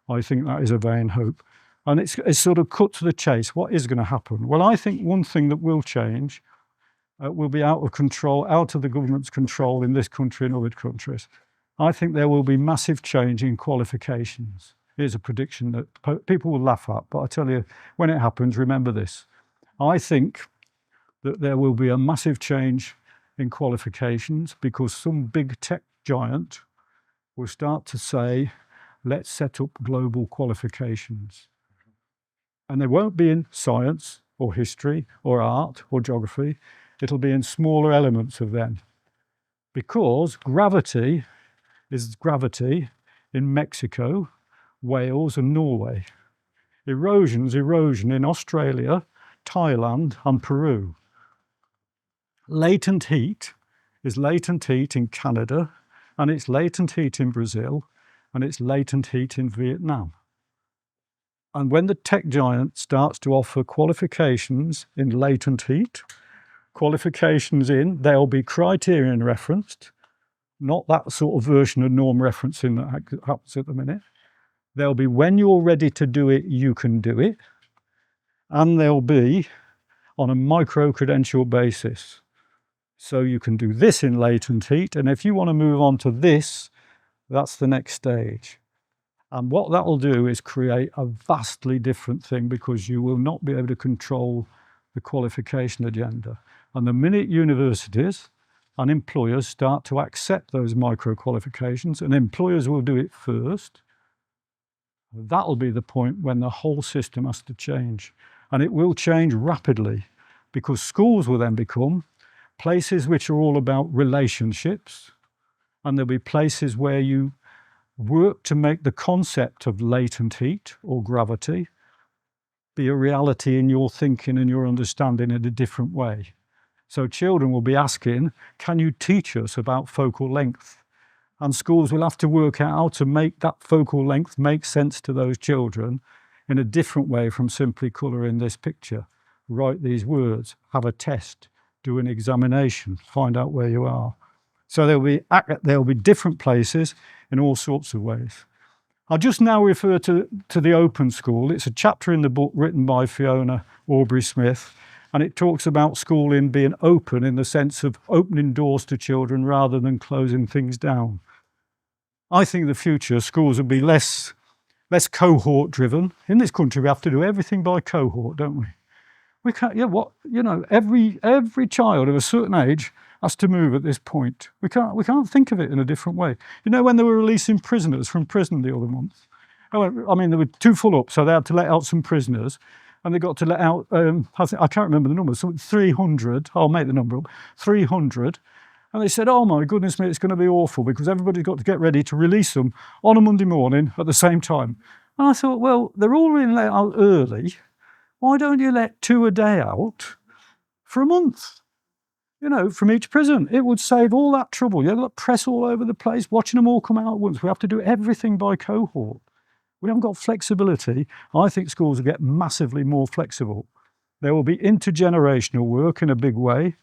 I think that is a vain hope. And it's sort of cut to the chase. What is going to happen? Well, I think one thing that will change will be out of control, out of the government's control in this country and other countries. I think there will be massive change in qualifications. Here's a prediction that people will laugh at, but I tell you, when it happens, remember this. I think that there will be a massive change in qualifications because some big tech giant will start to say, let's set up global qualifications. And they won't be in science or history or art or geography. It'll be in smaller elements of them. Because gravity is gravity in Mexico, Wales and Norway. Erosion's erosion in Australia, Thailand and Peru. Latent heat is latent heat in Canada, and it's latent heat in Brazil, and it's latent heat in Vietnam. And when the tech giant starts to offer qualifications in latent heat, qualifications in, they'll be criterion referenced, not that sort of version of norm referencing that happens at the minute. There'll be when you're ready to do it, you can do it. And they'll be on a micro-credential basis. So you can do this in latent heat, and if you want to move on to this, that's the next stage. And what that will do is create a vastly different thing because you will not be able to control the qualification agenda. And the minute universities and employers start to accept those micro-qualifications, and employers will do it first, that'll be the point when the whole system has to change. And it will change rapidly because schools will then become places which are all about relationships, and there'll be places where you work to make the concept of latent heat or gravity be a reality in your thinking and your understanding in a different way. So children will be asking, can you teach us about focal length? And schools will have to work out how to make that focal length make sense to those children in a different way from simply colouring this picture. Write these words, have a test, do an examination, find out where you are. So there'll be different places in all sorts of ways. I'll just now refer to the open school. It's a chapter in the book written by Fiona Aubrey-Smith, and it talks about schooling being open in the sense of opening doors to children rather than closing things down. I think in the future schools will be less cohort driven. In this country we have to do everything by cohort, don't we? We can't, every child of a certain age has to move at this point. We can't think of it in a different way. You know, when they were releasing prisoners from prison the other month, I mean, they were too full up, so they had to let out some prisoners, and they got to let out, I can't remember the number, so 300, I'll make the number up, 300, and they said, oh my goodness me, it's going to be awful, because everybody's got to get ready to release them on a Monday morning at the same time. And I thought, well, they're all being let out early. Why don't you let 2 a day out for a month? You know, from each prison. It would save all that trouble. You have press all over the place, watching them all come out at once. We have to do everything by cohort. We haven't got flexibility. I think schools will get massively more flexible. There will be intergenerational work in a big way,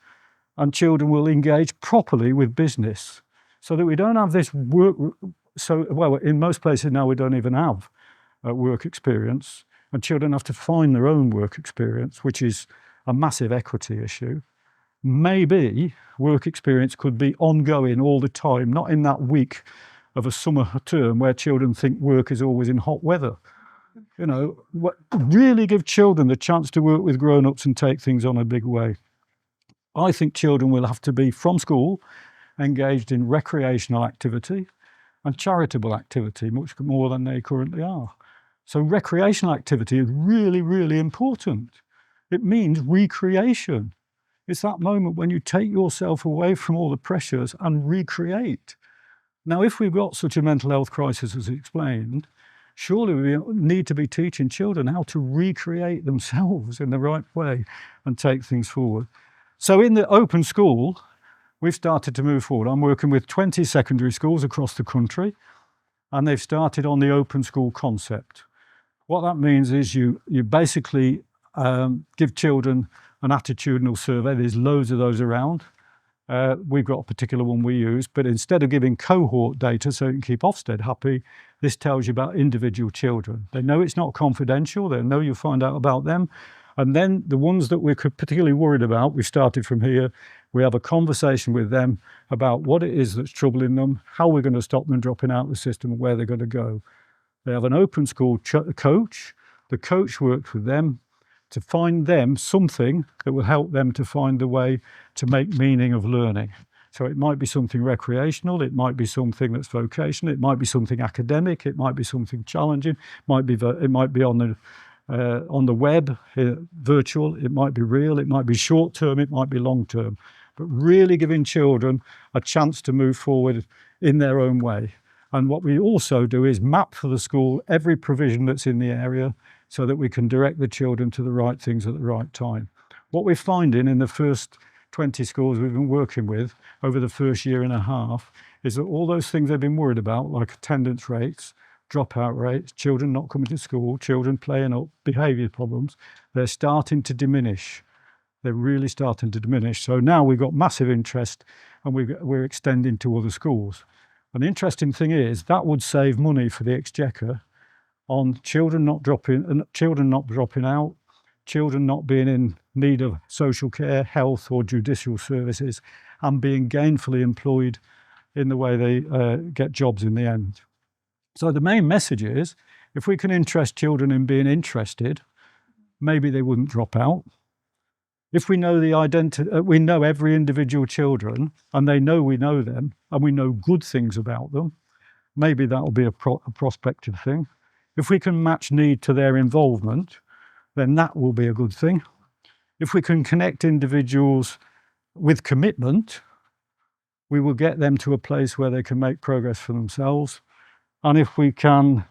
and children will engage properly with business so that we don't have this work. So, well, in most places now we don't even have work experience. And children have to find their own work experience, which is a massive equity issue. Maybe work experience could be ongoing all the time, not in that week of a summer term where children think work is always in hot weather. You know, really give children the chance to work with grown-ups and take things on a big way. I think children will have to be, from school, engaged in recreational activity and charitable activity, much more than they currently are. So recreational activity is really, really important. It means recreation. It's that moment when you take yourself away from all the pressures and recreate. Now, if we've got such a mental health crisis as explained, surely we need to be teaching children how to recreate themselves in the right way and take things forward. So in the open school, we've started to move forward. I'm working with 20 secondary schools across the country, and they've started on the open school concept. What that means is you basically give children an attitudinal survey. There's loads of those around. We've got a particular one we use, but instead of giving cohort data so you can keep Ofsted happy, this tells you about individual children. They know it's not confidential. They know you'll find out about them. And then the ones that we're particularly worried about, we started from here, we have a conversation with them about what it is that's troubling them, how we're going to stop them dropping out of the system and where they're going to go. They have an open school coach. The coach works with them to find them something that will help them to find the way to make meaning of learning. So it might be something recreational, it might be something that's vocational, it might be something academic, it might be something challenging, it might be on the web, virtual, it might be real, it might be short term, it might be long term. But really giving children a chance to move forward in their own way. And what we also do is map for the school every provision that's in the area so that we can direct the children to the right things at the right time. What we're finding in the first 20 schools we've been working with over the first year and a half is that all those things they've been worried about, like attendance rates, dropout rates, children not coming to school, children playing up, behaviour problems, they're starting to diminish. They're really starting to diminish. So now we've got massive interest and we're extending to other schools. And the interesting thing is that would save money for the Exchequer on children not dropping out, children not being in need of social care, health or judicial services, and being gainfully employed in the way they get jobs in the end. So the main message is, if we can interest children in being interested, maybe they wouldn't drop out. If we know we know every individual children, and they know we know them, and we know good things about them, maybe that will be a prospective thing. If we can match need to their involvement, then that will be a good thing. If we can connect individuals with commitment, we will get them to a place where they can make progress for themselves. And if we can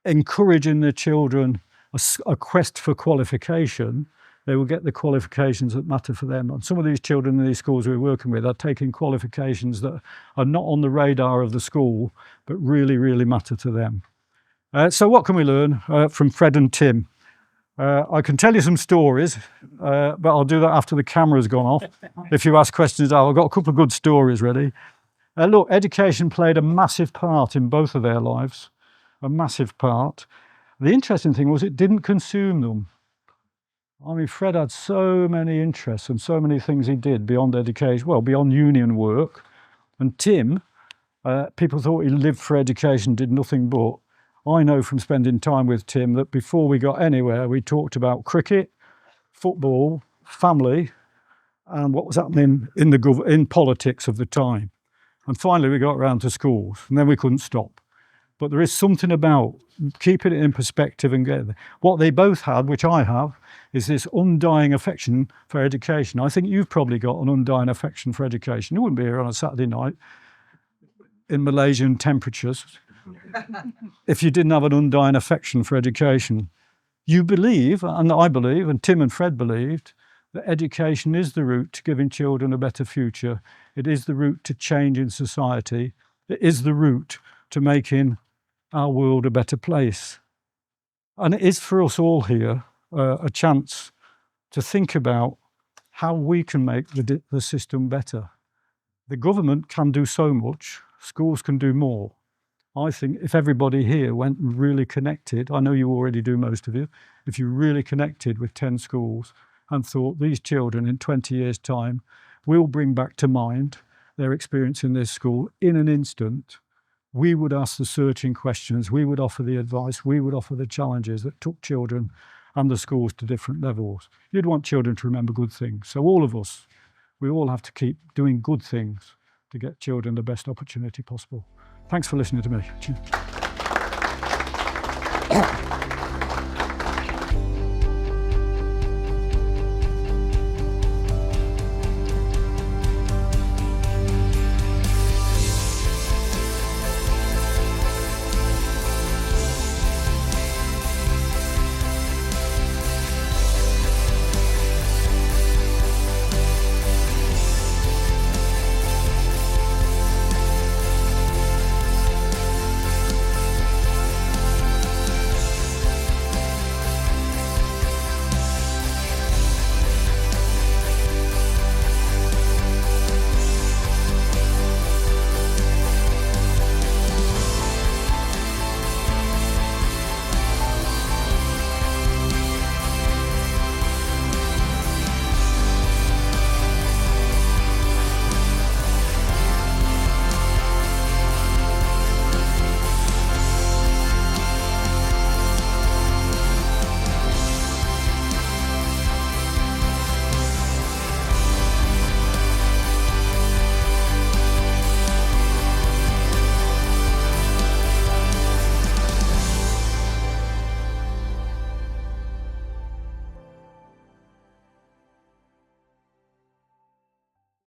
encourage in the children a quest for qualification, they will get the qualifications that matter for them. And some of these children in these schools we're working with are taking qualifications that are not on the radar of the school, but really, really matter to them. So what can we learn from Fred and Tim? I can tell you some stories, but I'll do that after the camera's gone off. If you ask questions, I've got a couple of good stories ready. Look, education played a massive part in both of their lives. a massive part. The interesting thing was it didn't consume them. I mean, Fred had so many interests and so many things he did beyond education, well, beyond union work. And Tim, people thought he lived for education, did nothing but. I know from spending time with Tim that before we got anywhere, we talked about cricket, football, family, and what was happening in politics of the time. And finally, we got around to schools, and then we couldn't stop. But there is something about keeping it in perspective and getting there. What they both had, which I have, is this undying affection for education. I think you've probably got an undying affection for education. You wouldn't be here on a Saturday night in Malaysian temperatures if you didn't have an undying affection for education. You believe, and I believe, and Tim and Fred believed, that education is the route to giving children a better future. It is the route to change in society. It is the route to making our world a better place. And it is for us all here a chance to think about how we can make the system better. The government can do so much, schools can do more. I think if everybody here went really connected, I know you already do, most of you, if you really connected with 10 schools and thought these children in 20 years' time will bring back to mind their experience in this school in an instant, we would ask the searching questions, we would offer the advice, we would offer the challenges that took children and the schools to different levels. You'd want children to remember good things. So all of us, we all have to keep doing good things to get children the best opportunity possible. Thanks for listening to me.